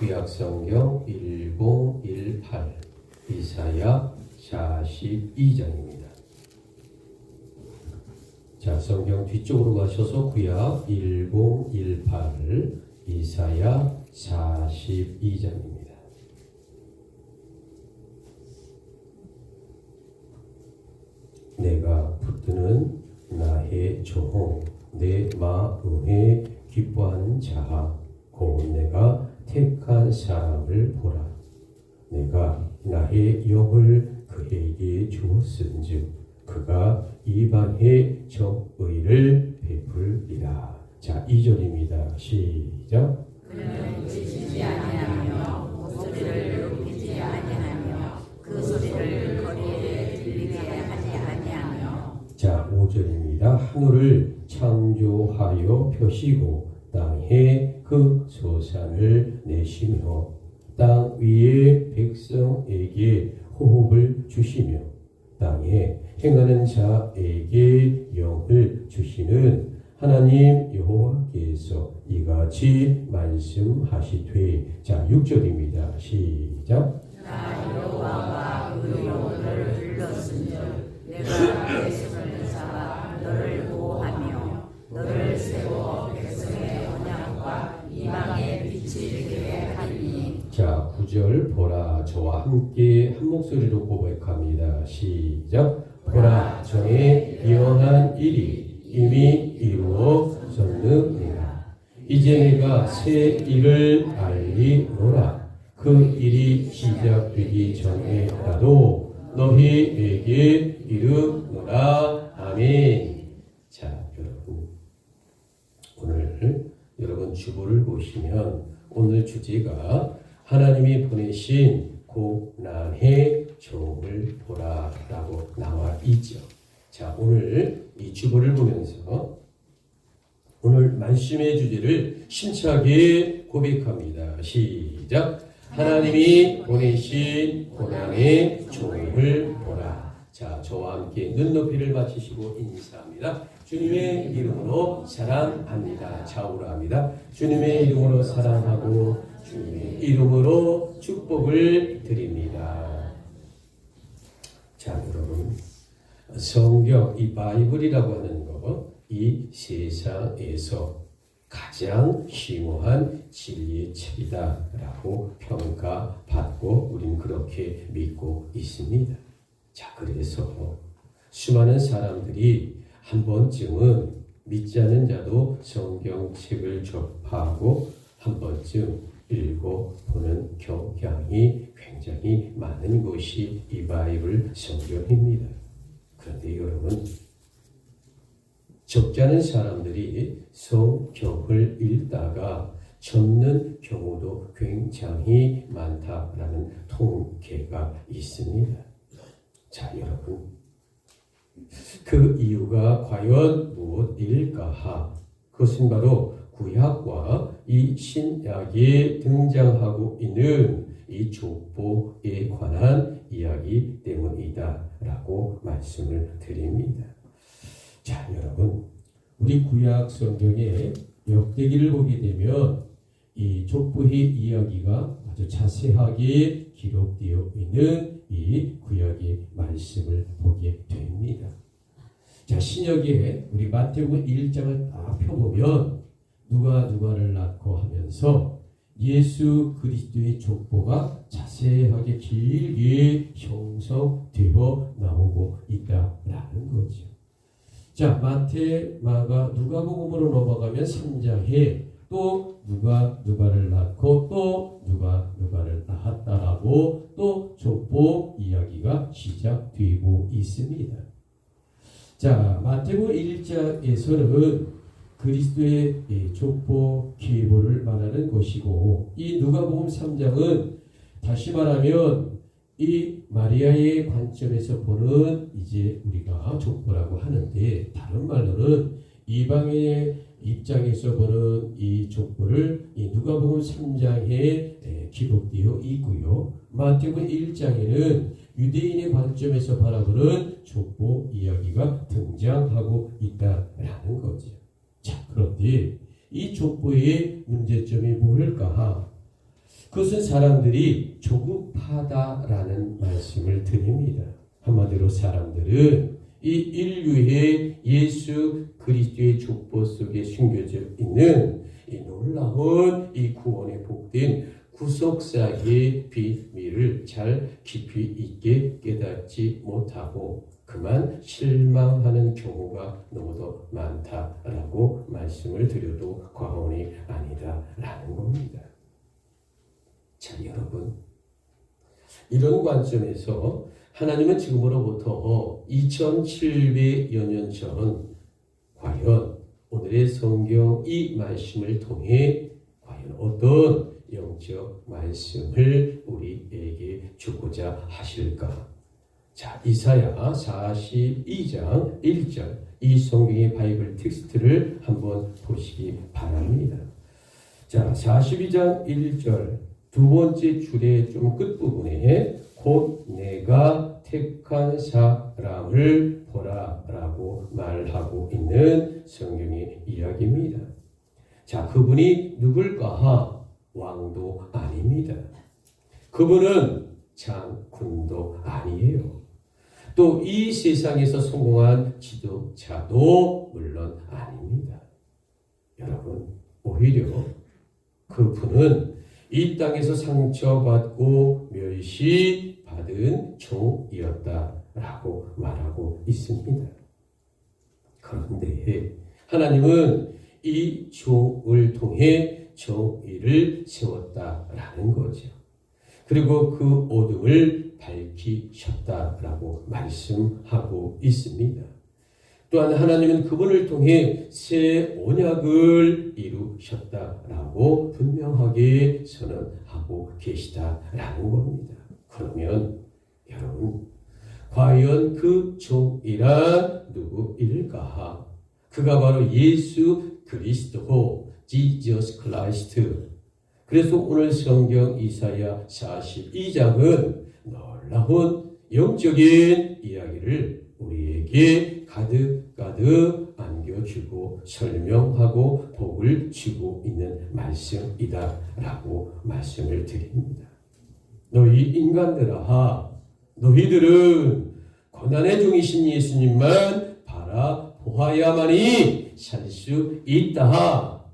구약성경 1018 이사야 42장입니다. 자, 성경 뒤쪽으로 가셔서 구약 1018 이사야 42장입니다. 내가 붙드는 나의 조홍 내 마음에 기뻐하는 자 곧 내가 택한 사람을 보라. 내가 나의 영을 그에게 주었은즉 그가 이방의 정의를 베풀리라. 자, 2절입니다. 시작. 그는 지치지 아니하며 목소리를 높이지 아니하며 그 소리를 거리에 들리게 하지 아니하며. 자, 5절입니다. 하늘을 창조하여 펴시고 땅에 그 소산을 내시며 땅 위의 백성에게 호흡을 주시며 땅에 행하는 자에게 영을 주시는 하나님 여호와께서 이같이 말씀하시되. 자, 6절입니다. 시작. 나 여호와가 그 영혼을 불렀은즉 내가 내 손을 잡아 너를 보호하며 너를 세워 백성의 언약과 이방의 빛이 되게 하리니. 자, 9절 보라 저와 함께 한 목소리로 고백합니다. 시작. 보라 저의 예언한 일이 이미 이루어졌느니라. 이제 내가 새 일을 알리노라. 그 일이 시작되기 전에라도 너희에게 이르노라. 아멘. 자, 여러분, 오늘 여러분 주보를 보시면 오늘 주제가 하나님이 보내신 고난의 종을 보라라고 나와 있죠. 자, 오늘 이 주보를 보면서 오늘 말씀의 주제를 심차게 고백합니다. 시작. 하나님이 보내신 고난의 종을 보라. 자, 저와 함께 눈높이를 맞추시고 인사합니다. 주님의 이름으로 사랑합니다. 좌우로합니다. 주님의 이름으로 사랑하고 주님의 이름으로 축복을 드립니다. 자, 여러분, 성경, 이 바이블이라고 하는 거, 이 세상에서 가장 심오한 진리의 책이다라고 평가받고 우리는 그렇게 믿고 있습니다. 자, 그래서 수많은 사람들이 한 번쯤은 믿지 않는 자도 성경책을 접하고 한 번쯤 읽어보는 경향이 굉장히 많은 것이 이 바이블 성경입니다. 그런데 여러분, 적지 않은 사람들이 성경을 읽다가 접는 경우도 굉장히 많다라는 통계가 있습니다. 자, 여러분, 그 이유가 과연 무엇일까? 그것은 바로 구약과 이 신약에 등장하고 있는 이 족보에 관한 이야기 때문이다라고 말씀을 드립니다. 자, 여러분, 우리 구약 성경의 역대기를 보게 되면 이 족보의 이야기가 아주 자세하게 기록되어 있는 이 구약의 말씀을 보게 됩니다. 자, 신약에 우리 마태복음 1장을 딱 펴보면 누가 누가를 낳고 하면서 예수 그리스도의 족보가 자세하게 길게 형성되어 나오고 있다라는 거죠. 자, 마태, 마가, 누가복음으로 넘어가면 3장에 또 누가 누가를 낳고 또 누가 누가를 낳았다라고 또 족보 이야기가 시작되고 있습니다. 자, 마태복음 1장에서는 그리스도의 족보 계보를 말하는 것이고, 이 누가복음 3장은 다시 말하면 이 마리아의 관점에서 보는 이제 우리가 족보라고 하는데, 다른 말로는 이방의 입장에서 보는 이 족보를 이 누가복음 3장에 기록되어 있고요. 마태복음 1장에는 유대인의 관점에서 바라보는 족보 이야기가 등장하고 있다라는 거죠. 자, 그런데 이 족보의 문제점이 뭘까? 그것은 사람들이 조급하다라는 말씀을 드립니다. 한마디로 사람들은 이 인류의 예수 그리스도의 족보 속에 숨겨져 있는 이 놀라운 이 구원의 복된 구속사의 비밀을 잘 깊이 있게 깨닫지 못하고 그만 실망하는 경우가 너무도 많다라고 말씀을 드려도 과언이 아니다라는 겁니다. 자, 여러분, 이런 관점에서 하나님은 지금으로부터 2700여 년 전 과연 오늘의 성경 이 말씀을 통해 과연 어떤 영적 말씀을 우리에게 주고자 하실까? 자, 이사야 42장 1절 이 성경의 바이블 텍스트를 한번 보시기 바랍니다. 자, 42장 1절 두 번째 줄의 좀 끝부분에 곧 내가 택한 사람을 보라라고 말하고 있는 성경의 이야기입니다. 자, 그분이 누굴까? 왕도 아닙니다. 그분은 장군도 아니에요. 또 이 세상에서 성공한 지도자도 물론 아닙니다. 여러분, 오히려 그분은 이 땅에서 상처받고 멸시받은 종이었다라고 말하고 있습니다. 그런데 하나님은 이 종을 통해 정의를 세웠다라는 거죠. 그리고 그 어둠을 밝히셨다라고 말씀하고 있습니다. 또한 하나님은 그분을 통해 새 언약을 이루셨다라고 분명하게 선언하고 계시다라는 겁니다. 그러면 여러분, 과연 그 종이란 누구일까? 그가 바로 예수 그리스도, Jesus Christ. 그래서 오늘 성경 이사야 42장은 놀라운 영적인 이야기를 우리에게 가득가득 안겨주고 설명하고 복을 주고 있는 말씀이다라고 말씀을 드립니다. 너희 인간들아, 너희들은 고난의 종이신 예수님만 바라보아야만이 살 수 있다.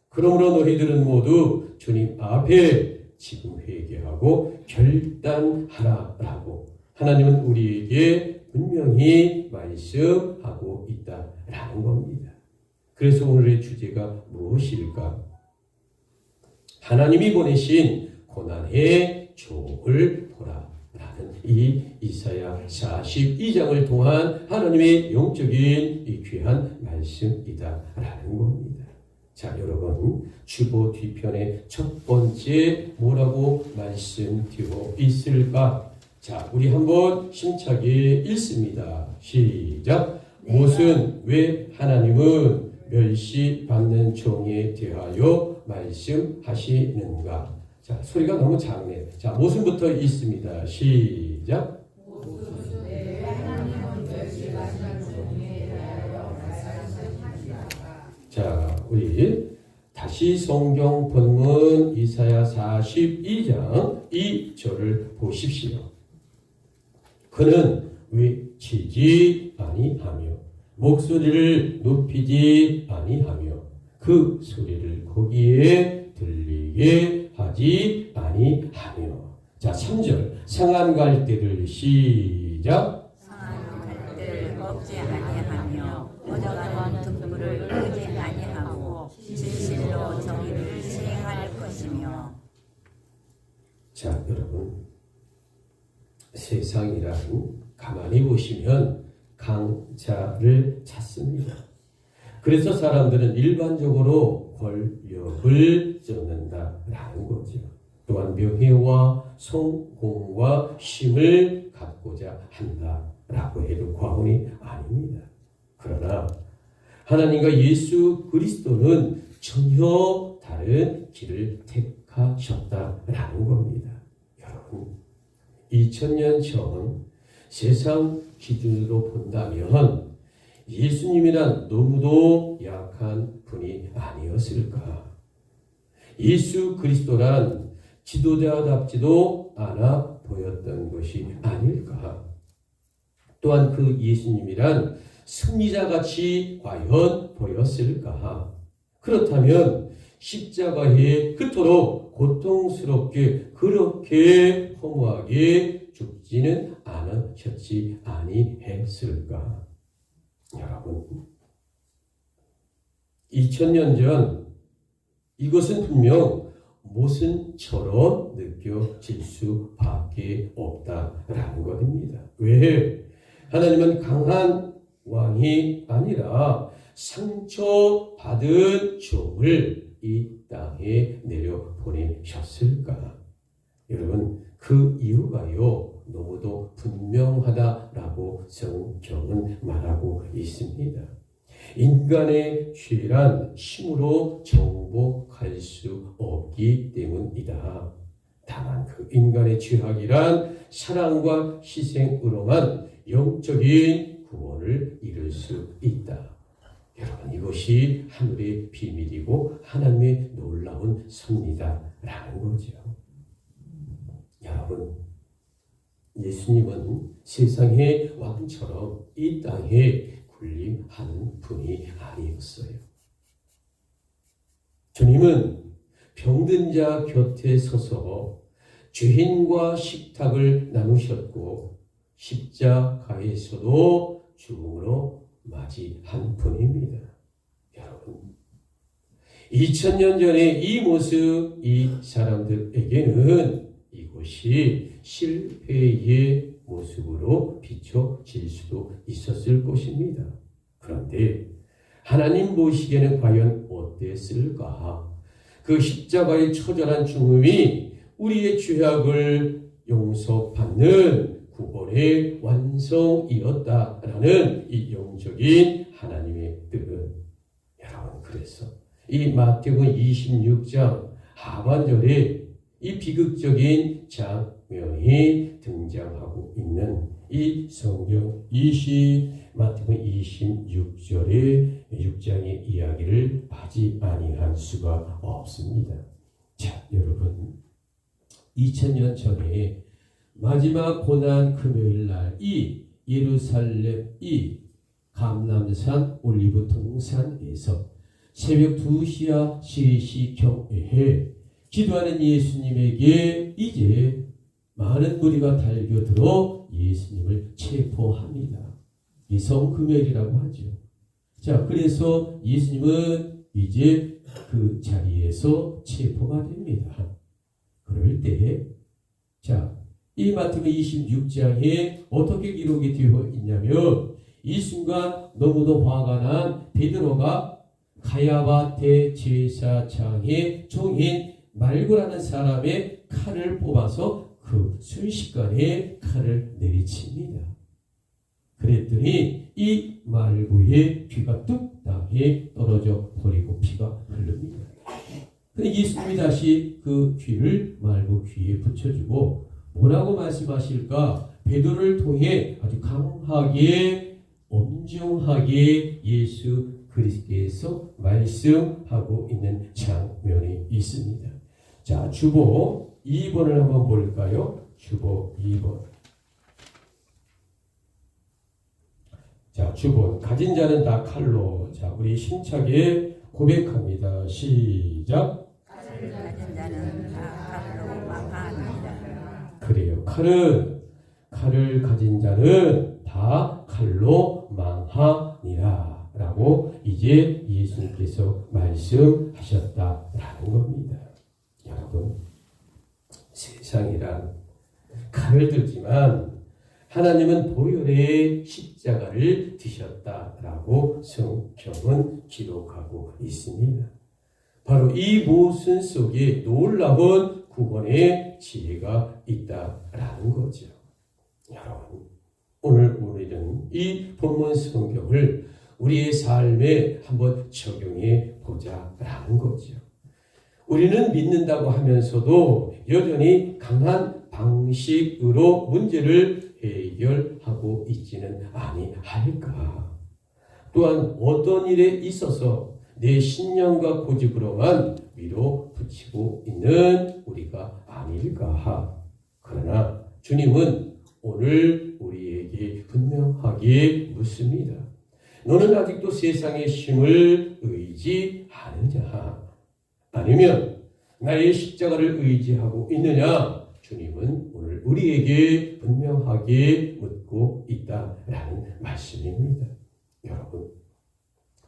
그러므로 너희들은 모두 주님 앞에 지금 회개하고 결단하라라고 하나님은 우리에게 분명히 말씀하고 있다라는 겁니다. 그래서 오늘의 주제가 무엇일까? 하나님이 보내신 고난의 종을 보라라는 이 이사야 42장을 통한 하나님의 영적인 이 귀한 말씀이다라는 겁니다. 자, 여러분, 주보 뒤편에 첫 번째 뭐라고 말씀드리고 있을까? 자, 우리 한번 힘차게 읽습니다. 시작. 무슨 왜 하나님은 멸시받는 종에 대하여 말씀하시는가? 자, 소리가 너무 작네. 자, 무슨부터 읽습니다. 시작. 왜 하나님은 멸시받는 종에 대하여 말씀하시는가? 자, 우리 다시 성경 본문 이사야 42장 2절을 보십시오. 그는 외치지 아니하며 목소리를 높이지 아니하며 그 소리를 거기에 들리게 하지 아니하며. 자, 3절 상한 갈대를 시작. 상한 갈대를 꺾지 아니하며 꺼져가는 등불을 끄지 아니하고 진실로 정의를 시행할 것이며. 자, 여러분, 세상이란 가만히 보시면 강자를 찾습니다. 그래서 사람들은 일반적으로 권력을 쫓는다라는 거죠. 또한 명예와 성공과 힘을 갖고자 한다라고 해도 과언이 아닙니다. 그러나 하나님과 예수 그리스도는 전혀 다른 길을 택하셨다라는 겁니다. 여러분, 2000년 전 세상 기준으로 본다면 예수님이란 너무도 약한 분이 아니었을까? 예수 그리스도란 지도자답지도 않아 보였던 것이 아닐까. 또한 그 예수님이란 승리자같이 과연 보였을까. 그렇다면 십자가에 그토록 고통스럽게 그렇게 허무하게 죽지는 않으셨지 아니했을까. 여러분, 2000년 전 이것은 분명 모순처럼 느껴질 수밖에 없다라는 것입니다. 왜? 하나님은 강한 왕이 아니라 상처받은 종을 이 땅에 내려 보내셨을까? 여러분, 그 이유가요 너무도 분명하다라고 성경은 말하고 있습니다. 인간의 죄란 힘으로 정복할 수 없기 때문이다. 다만 그 인간의 죄악이란 사랑과 희생으로만 영적인 구원을 이룰 수 있다. 여러분, 이것이 하늘의 비밀이고 하나님의 놀라운 섭리다라는 거죠. 여러분, 예수님은 세상의 왕처럼 이 땅에 군림하는 분이 아니었어요. 주님은 병든 자 곁에 서서 죄인과 식탁을 나누셨고 십자가에서도 죽음으로 맞이한 분입니다. 여러분, 2000년 전에 이 모습, 이 사람들에게는 이것이 실패의 모습으로 비춰질 수도 있었을 것입니다. 그런데 하나님 보시기에는 과연 어땠을까? 그 십자가의 처절한 죽음이 우리의 죄악을 용서받는 구원의 완성이었다라는 이 영적인 하나님의 뜻은, 여러분, 그래서 이 마태복음 26장 하반절에 이 비극적인 장면이 등장하고 있는 이 성경 마태복음 26절의 6장의 이야기를 하지 아니할 수가 없습니다. 자, 여러분, 2000년 전에 마지막 고난 금요일 날 이 예루살렘 이 감람산 올리브 동산에서 새벽 2시와 3시경에 기도하는 예수님에게 이제 많은 무리가 달겨들어 예수님을 체포합니다. 이 성금요일이라고 하죠. 자, 그래서 예수님은 이제 그 자리에서 체포가 됩니다. 그럴 때, 자, 이 마태복음 26장에 어떻게 기록이 되어 있냐면, 이 순간 너무도 화가 난 베드로가 가야바 대제사장의 종인 말고라는 사람의 칼을 뽑아서 그 순식간에 칼을 내리칩니다. 그랬더니 이 말고의 귀가 뚝 땅에 떨어져 버리고 피가 흐릅니다. 근데 예수님이 다시 그 귀를 말고 귀에 붙여주고 뭐라고 말씀하실까? 베드로를 통해 아주 강하게 엄중하게 예수 그리스도께서 말씀하고 있는 장면이 있습니다. 자, 주보 2번을 한번 볼까요? 주보 2번. 자, 주보. 가진 자는 다 칼로. 자, 우리 힘차게 고백합니다. 시작. 가진 자는 다 칼로 망하니라. 그래요. 칼을 가진 자는 다 칼로 망하니라. 라고 이제 예수님께서 말씀하셨다라는 겁니다. 여러분, 세상이란 칼을 들지만 하나님은 보혈의 십자가를 드셨다라고 성경은 기록하고 있습니다. 바로 이 모순 속에 놀라운 구원의 지혜가 있다라는 거죠. 여러분, 우리는 이 본문 성경을 우리의 삶에 한번 적용해 보자라는 거죠. 우리는 믿는다고 하면서도 여전히 강한 방식으로 문제를 해결하고 있지는 아니할까. 또한 어떤 일에 있어서 내 신념과 고집으로만 밀어붙이고 있는 우리가 아닐까. 그러나 주님은 오늘 우리에게 분명하게 묻습니다. 너는 아직도 세상의 힘을 의지하느냐? 아니면 나의 십자가를 의지하고 있느냐? 주님은 오늘 우리에게 분명하게 묻고 있다라는 말씀입니다. 여러분,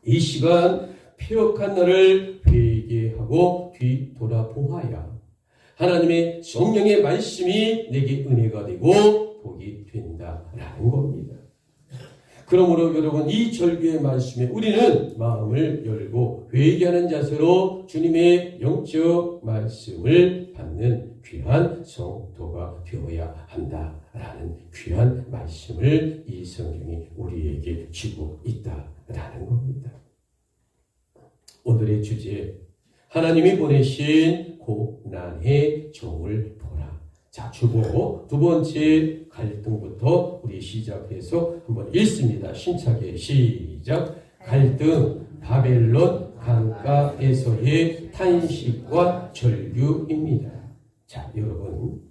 이 시간 폐역한 나를 회개하고 뒤돌아보아야 하나님의 성령의 말씀이 내게 은혜가 되고 복이 된다라는 겁니다. 그러므로 여러분, 이 절기의 말씀에 우리는 마음을 열고 회개하는 자세로 주님의 영적 말씀을 받는 귀한 성도가 되어야 한다라는 귀한 말씀을 이 성경이 우리에게 주고 있다라는 겁니다. 오늘의 주제, 하나님이 보내신 고난의 종을 보라. 자, 주보 두 번째 갈등부터 우리 시작해서 한번 읽습니다. 힘차게 시작. 갈등, 바벨론 강가에서의 탄식과 절규입니다. 자, 여러분,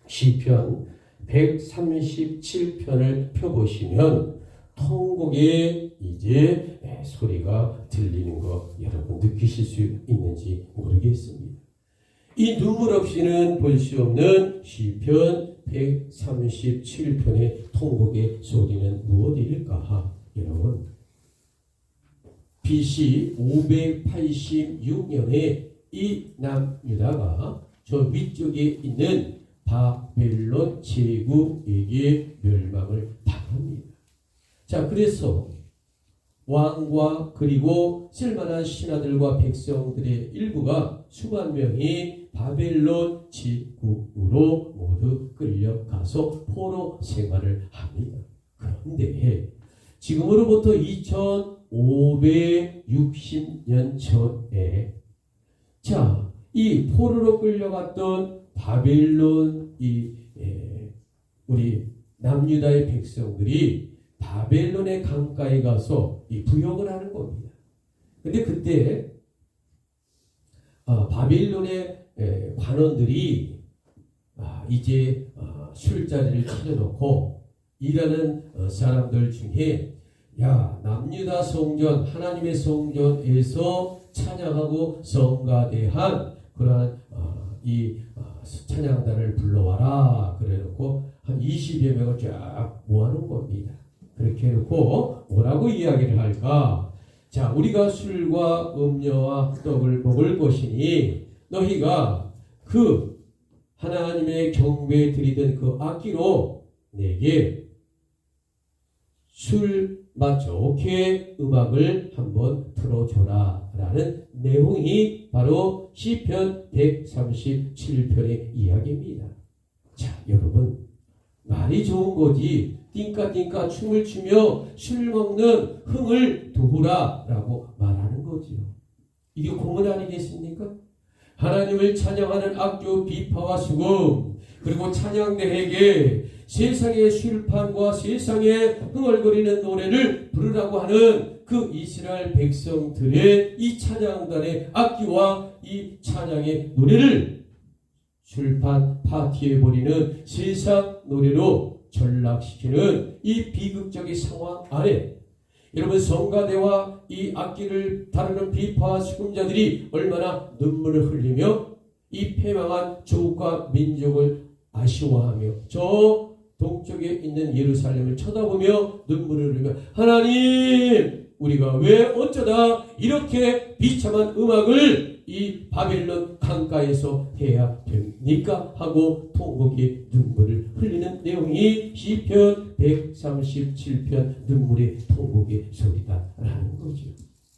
시편 137편을 펴보시면 통곡의 이제 소리가 들리는 거 여러분 느끼실 수 있는지 모르겠습니다. 이 눈물 없이는 볼 수 없는 시편 137편의 통곡의 소리는 무엇일까? 여러분, BC 586년에 이 남유다가 저 위쪽에 있는 바벨론 제국에게 멸망을 당합니다. 자, 그래서 왕과 그리고 쓸만한 신하들과 백성들의 일부가 수만 명이 바벨론 제국으로 모두 끌려가서 포로 생활을 합니다. 그런데 지금으로부터 2560년 전에 자, 이 포로로 끌려갔던 바벨론 우리 남유다의 백성들이 바벨론의 강가에 가서 이 부역을 하는 겁니다. 근데 그때 바벨론의 관원들이 이제 술자리를 차려놓고 일하는 사람들 중에 야, 남유다 성전, 하나님의 성전에서 찬양하고 성가대한 그러한 이 찬양단을 불러와라. 그래놓고 한 20여 명을 쫙 모아놓은 겁니다. 그렇게 해놓고 뭐라고 이야기를 할까? 자, 우리가 술과 음료와 떡을 먹을 것이니 너희가 그 하나님의 경배에 드리던 그 악기로 내게 술 맛 좋게 음악을 한번 틀어줘라 라는 내용이 바로 시편 137편의 이야기입니다. 자, 여러분, 말이 좋은 거지 띵까띵까 춤을 추며 술 먹는 흥을 도우라 라고 말하는 거지요. 이게 공은 아니겠습니까? 하나님을 찬양하는 악교 비파와 수금 그리고 찬양대에게 세상의 술판과 세상의 흥얼거리는 노래를 부르라고 하는 그 이스라엘 백성들의 이 찬양단의 악기와 이 찬양의 노래를 술판 파티에 버리는 세상 노래로 전락시키는 이 비극적인 상황 안에 여러분, 성가대와 이 악기를 다루는 비파와 수금자들이 얼마나 눈물을 흘리며 이 패망한 조국과 민족을 아쉬워하며 저 동쪽에 있는 예루살렘을 쳐다보며 눈물을 흘리며 하나님, 우리가 왜 어쩌다 이렇게 비참한 음악을 이 바벨론 강가에서 해야 됩니까? 하고 통곡의 눈물을 흘리는 내용이 시편 137편 눈물의 통곡의 소리다라는 거죠.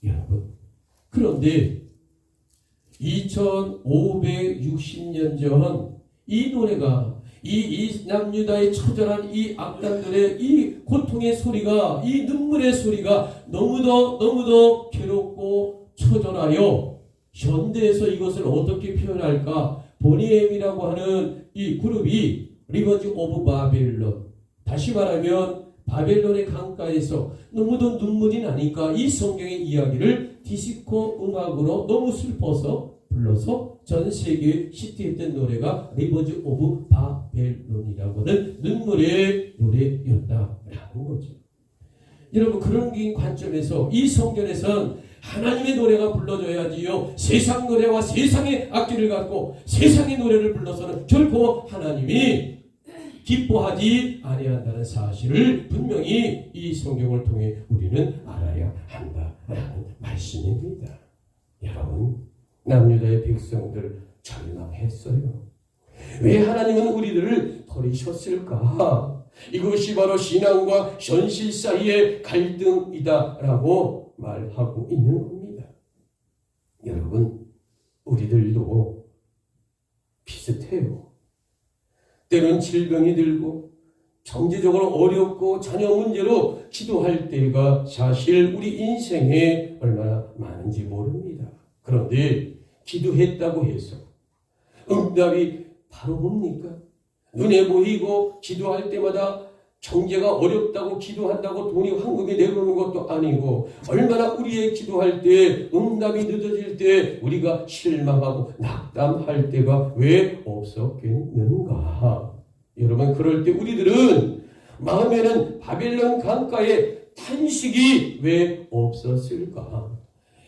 여러분, 그런데 2560년 전 이 노래가 이 남유다의 처절한 이 악단들의 이 고통의 소리가 이 눈물의 소리가 너무도 괴롭고 처절하여 현대에서 이것을 어떻게 표현할까? 보니엠이라고 하는 이 그룹이 리버지 오브 바벨론, 다시 말하면 바벨론의 강가에서 너무도 눈물이 나니까 이 성경의 이야기를 디스코 음악으로 너무 슬퍼서 불러서 전 세계에 히트했던 노래가 리버즈 오브 바벨론이라고 하는 눈물의 노래였다라는 거죠. 여러분, 그런 관점에서 이 성전에선 하나님의 노래가 불러져야지요. 세상 노래와 세상의 악기를 갖고 세상의 노래를 불러서는 결코 하나님이 기뻐하지 아니한다는 사실을 분명히 이 성경을 통해 우리는 알아야 한다라는 말씀입니다. 여러분, 남유다의 백성들 절망했어요. 왜 하나님은 우리들을 버리셨을까? 이것이 바로 신앙과 현실 사이의 갈등이다라고 말하고 있는 겁니다. 여러분, 우리들도 비슷해요. 때론 질병이 들고 경제적으로 어렵고 자녀 문제로 기도할 때가 사실 우리 인생에 얼마나 많은지 모릅니다. 그런데 기도했다고 해서 응답이 바로 옵니까? 눈에 보이고 기도할 때마다 경제가 어렵다고 기도한다고 돈이 황금이 내려오는 것도 아니고, 얼마나 우리의 기도할 때 응답이 늦어질 때 우리가 실망하고 낙담할 때가 왜 없었겠는가? 여러분, 그럴 때 우리들은 마음에는 바벨론 강가에 탄식이 왜 없었을까?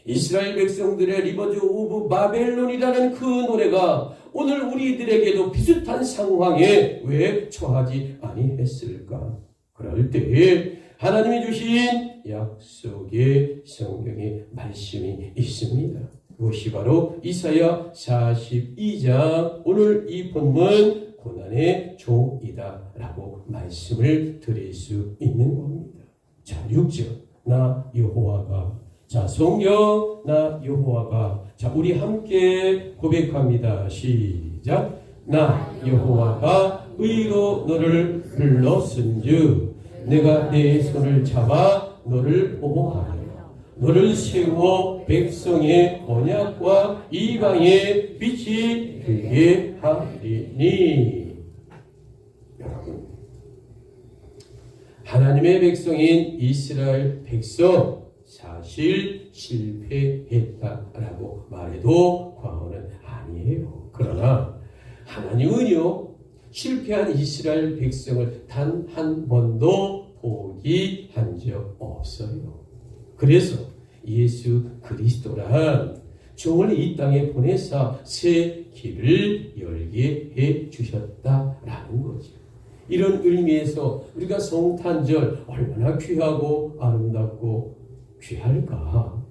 이스라엘 백성들의 리버즈 오브 바벨론이라는 그 노래가 오늘 우리들에게도 비슷한 상황에 왜 처하지 아니했을까? 그럴 때에 하나님이 주신 약속의 성경의 말씀이 있습니다. 그것이 바로 이사야 42장, 오늘 이 본문 고난의 종이다 라고 말씀을 드릴 수 있는 겁니다. 자, 6절, 나 여호와가. 자, 성경, 나 여호와가. 자, 우리 함께 고백합니다. 시작. 나 여호와가 의로 너를 불렀은즉 내가 내 손을 잡아 너를 보호하며 너를 세워 백성의 언약과 이방의 빛이 되게 하리니. 여러분, 하나님의 백성인 이스라엘 백성 사실 실패했다라고 말해도 과언은 아니에요. 그러나 하나님은요, 실패한 이스라엘 백성을 단 한 번도 포기한 적 없어요. 그래서 예수 그리스도란 종을 이 땅에 보내사 새 길을 열게 해 주셨다라는 거죠. 이런 의미에서 우리가 성탄절 얼마나 귀하고 아름답고 귀할까?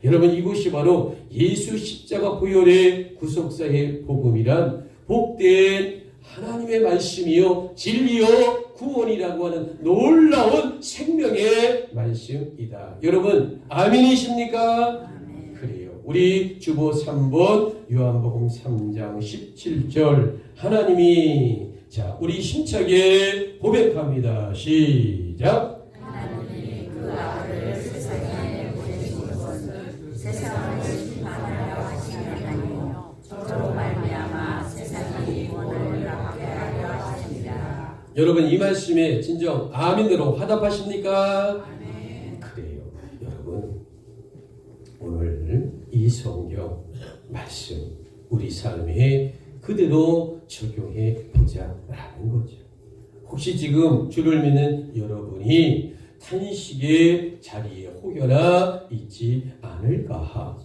여러분, 이것이 바로 예수 십자가 보혈의 구속사의 복음이란 복된 하나님의 말씀이요 진리요 구원이라고 하는 놀라운 생명의 말씀이다. 여러분, 아멘이십니까? 아멘. 그래요. 우리 주보 3번 요한복음 3장 17절 하나님이, 자, 우리 힘차게 고백합니다. 시작. 하나님이 그 아들을 세상에 보내신 것은 세상을 심판하려 하심이 아니요 저로 말미암아 세상이 구원을 받게 하려 하심이라. 여러분, 이 말씀에 진정 아멘으로 화답하십니까? 아멘. 그래요. 여러분, 오늘 이 성경 말씀 우리 삶에 그대로 적용해 보자라는 거죠. 혹시 지금 주를 믿는 여러분이 탄식의 자리에 혹여나 있지 않을까?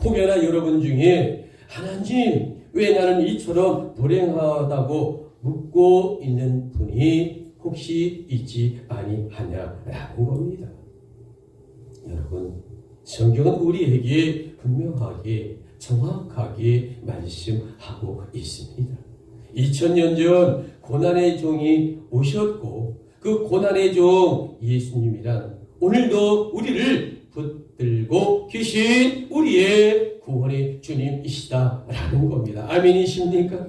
혹여나 여러분 중에 하나님, 왜 나는 이처럼 불행하다고 묻고 있는 분이 혹시 있지 아니하냐라는 겁니다. 여러분, 성경은 우리에게 분명하게 정확하게 말씀하고 있습니다. 2000년 전 고난의 종이 오셨고 그 고난의 종 예수님이란 오늘도 우리를 붙들고 계신 우리의 구원의 주님이시다라는 겁니다. 아멘이십니까?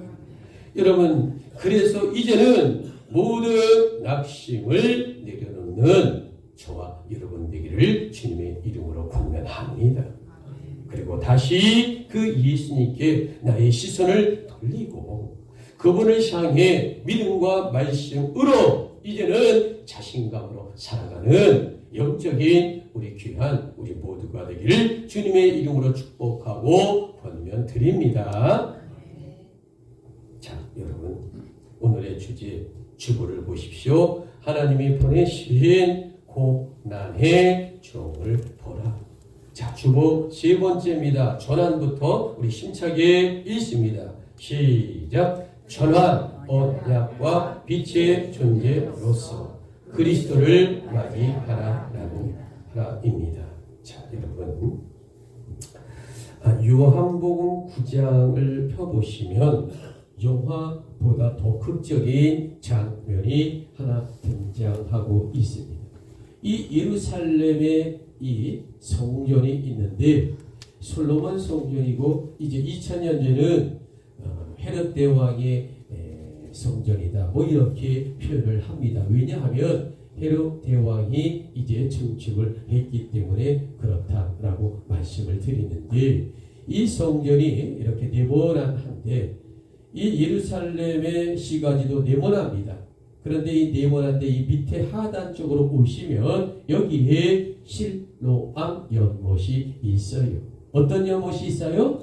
여러분, 그래서 이제는 모든 낙심을 내려놓는 저와 여러분 되기를 주님의 이름으로 권면합니다. 그리고 다시 그 예수님께 나의 시선을 돌리고 그분을 향해 믿음과 말씀으로 이제는 자신감으로 살아가는 영적인 우리 귀한 우리 모두가 되기를 주님의 이름으로 축복하고 권면 드립니다. 자, 여러분 오늘의 주제 주보를 보십시오. 하나님이 보내신 고난의 종을 보라. 자, 주보 세 번째입니다. 전환부터 우리 심차게 읽습니다. 시작. 전환, 언약과 빛의 존재로서 그리스도를 맞이하라라는 하라입니다. 자, 여러분 요한복음 9장을 펴보시면 영화보다 더 극적인 장면이 하나 등장하고 있습니다. 이 예루살렘에 이 성전이 있는데 솔로몬 성전이고 이제 2000년 전은 헤롯 대왕의 성전이다. 뭐 이렇게 표현을 합니다. 왜냐하면 헤롯 대왕이 이제 증축을 했기 때문에 그렇다라고 말씀을 드리는데 이 성전이 이렇게 네모난한데 이 예루살렘의 시가지도 네모납니다. 그런데 이 네모난데 이 밑에 하단 쪽으로 보시면 여기에 실로암 연못이 있어요. 어떤 연못이 있어요?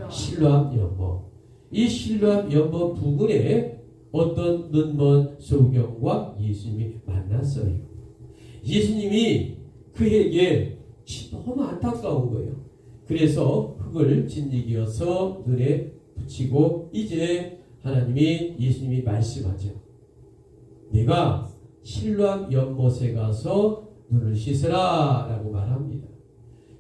실로암 연못. 이 실로암 연못 부근에 어떤 눈먼 소경과 예수님이 만났어요. 예수님이 그에게 너무 안타까운 거예요. 그래서 흙을 짓이겨서 눈에 붙이고 이제 하나님이 예수님이 말씀하죠. 내가 실로암 연못에 가서 눈을 씻으라 라고 말합니다.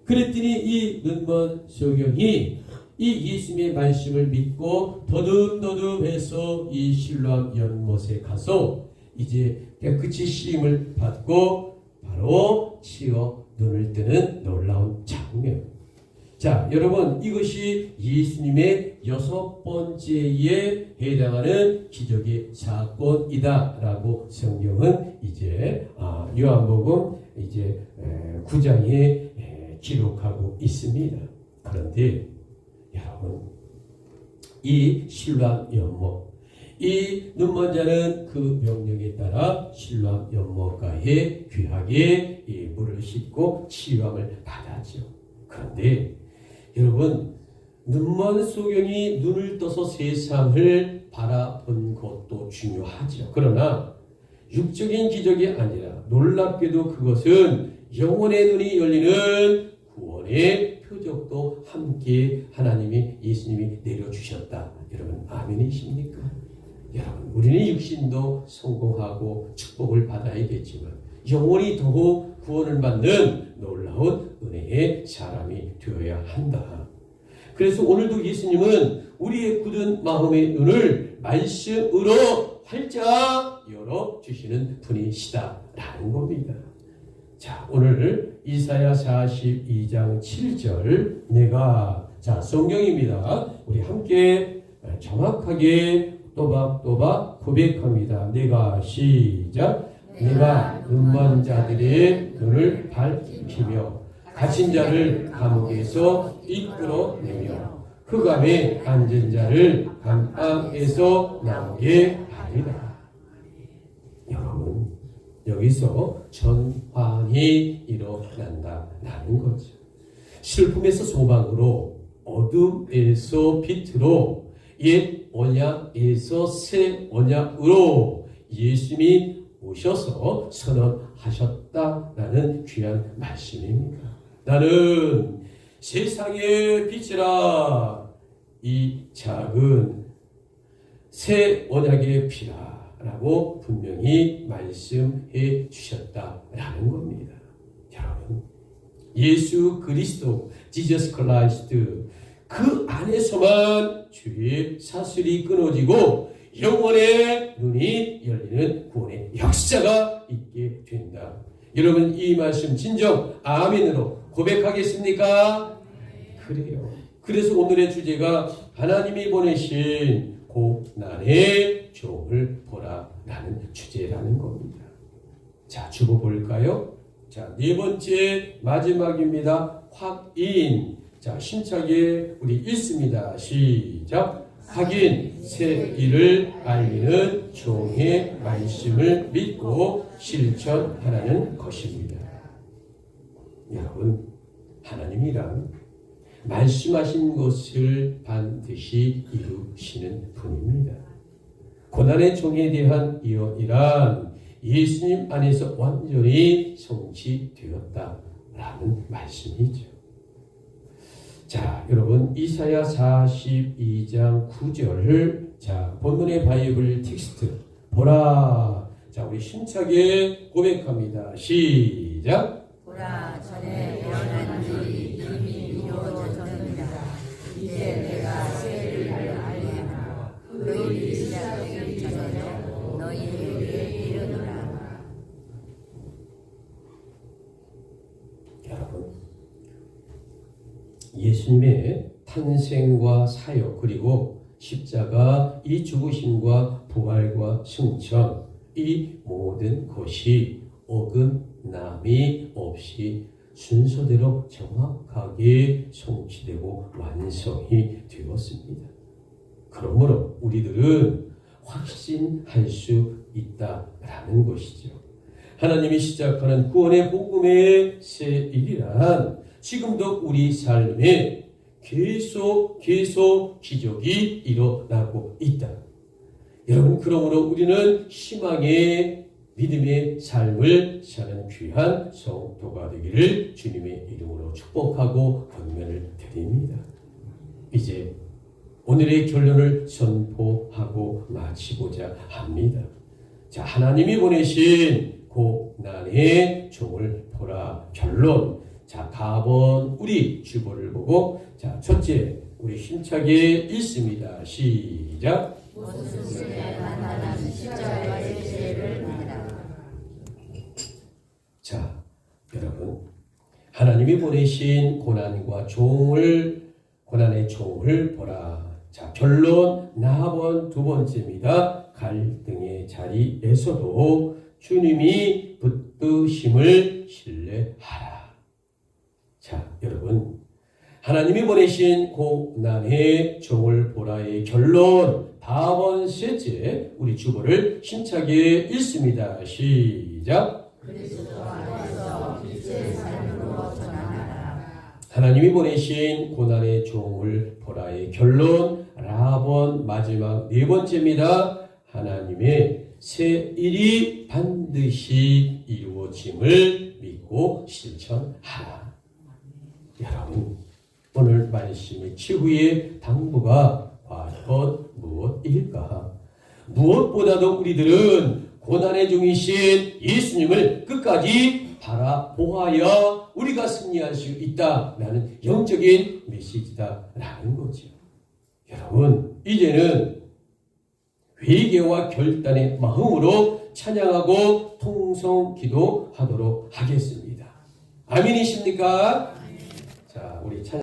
그랬더니 이 눈먼 소경이 이 예수님의 말씀을 믿고 더듬더듬해서 이 실로암 연못에 가서 이제 깨끗이 씻임을 받고 바로 치어 눈을 뜨는 놀라운 장면. 자, 여러분 이것이 예수님의 6번째에 해당하는 기적의 사건이다라고 성경은 이제 요한복음 이제 9장에 기록하고 있습니다. 그런데 여러분 이 실로암 연못 이 눈먼 자는 그 명령에 따라 실로암 연못가에 귀하게 이 물을 씻고 치유함을 받았죠. 그런데 여러분 눈먼 소경이 눈을 떠서 세상을 바라본 것도 중요하죠. 그러나 육적인 기적이 아니라 놀랍게도 그것은 영혼의 눈이 열리는 구원의 표적도 함께 하나님이 예수님이 내려주셨다. 여러분 아멘이십니까? 여러분 우리는 육신도 성공하고 축복을 받아야겠지만 영혼이 더욱 구원을 받는 놀라운 은혜의 사람이 되어야 한다. 그래서 오늘도 예수님은 우리의 굳은 마음의 눈을 말씀으로 활짝 열어주시는 분이시다라는 겁니다. 자, 오늘 이사야 42장 7절 내가 자 성경입니다. 우리 함께 정확하게 또박또박 고백합니다. 내가 시작 내가 눈먼 자들의 눈을 밝히며 갇힌 자를 감옥에서 이끌어내며 흑암에 앉은 자를 감방에서 나오게 하리라. 여러분 여기서 전환이 일어난다라는 거죠. 슬픔에서 소망으로 어둠에서 빛으로 옛 언약에서 새 언약으로 예수님이 오셔서 선언하셨다라는 귀한 말씀입니다. 나는 세상의 빛이라 이 작은 새 언약의 피라 라고 분명히 말씀해 주셨다라는 겁니다. 여러분 예수 그리스도 지저스 크라이스트 그 안에서만 죄의 사슬이 끊어지고 영혼의 눈이 열리는 구원의 역사가 있게 된다. 여러분 이 말씀 진정 아멘으로 고백하겠습니까? 그래요. 그래서 오늘의 주제가 하나님이 보내신 고난의 종을 보라라는 주제라는 겁니다. 자, 주보 볼까요? 자, 네 번째 마지막입니다. 확인. 자, 심차게 우리 읽습니다. 시작. 확인, 새 일을 알리는 종의 말씀을 믿고 실천하라는 것입니다. 여러분, 하나님이란 말씀하신 것을 반드시 이루시는 분입니다. 고난의 종에 대한 예언이란 예수님 안에서 완전히 성취되었다라는 말씀이죠. 자, 여러분, 이사야 42장 9절, 자, 본문의 바이블 텍스트 보라. 자, 우리 힘차게 고백합니다. 시작. 보라, 전에 예언한 일이 이미 이루어졌느니라. 이제 내가 새를 알리하노라. 그 일이 시작되기 전에 너희에게 이르노라. 여러분, 예수님의 탄생과 사역, 그리고 십자가, 이 죽으심과 부활과 승천, 이 모든 것이 어긋남이 없이 순서대로 정확하게 성취되고 완성이 되었습니다. 그러므로 우리들은 확신할 수 있다라는 것이죠. 하나님이 시작하는 구원의 복음의 새 일이란 지금도 우리 삶에 계속 기적이 일어나고 있다. 여러분, 그러므로 우리는 희망의 믿음의 삶을 사는 귀한 성도가 되기를 주님의 이름으로 축복하고 권면을 드립니다. 이제 오늘의 결론을 선포하고 마치고자 합니다. 자, 하나님이 보내신 고난의 종을 보라. 결론. 자, 가본 우리 주보를 보고, 자, 첫째, 우리 힘차게 읽습니다. 시작. 모든 때에 만나는 십자가의 죄를 믿으라. 자, 여러분, 하나님이 보내신 고난의 종을 보라. 자, 결론, 나번 두 번째입니다. 갈등의 자리에서도 주님이 붙드심을 신뢰하라. 자, 여러분, 하나님이 보내신 고난의 종을 보라의 결론, 다번 셋째, 우리 주보를 힘차게 읽습니다. 시작. 그리스도 안에서 빛의 삶으로 전환하라. 하나님이 보내신 고난의 종을 보라의 결론, 라번 마지막 네 번째입니다. 하나님의 새 일이 반드시 이루어짐을 믿고 실천하라. 여러분, 오늘 말씀의 최후의 당부가 과연 무엇일까? 무엇보다도 우리들은 고난의 종이신 예수님을 끝까지 바라보아야 우리가 승리할 수 있다라는 영적인 메시지다라는 거죠. 여러분, 이제는 회개와 결단의 마음으로 찬양하고 통성 기도하도록 하겠습니다. 아멘이십니까?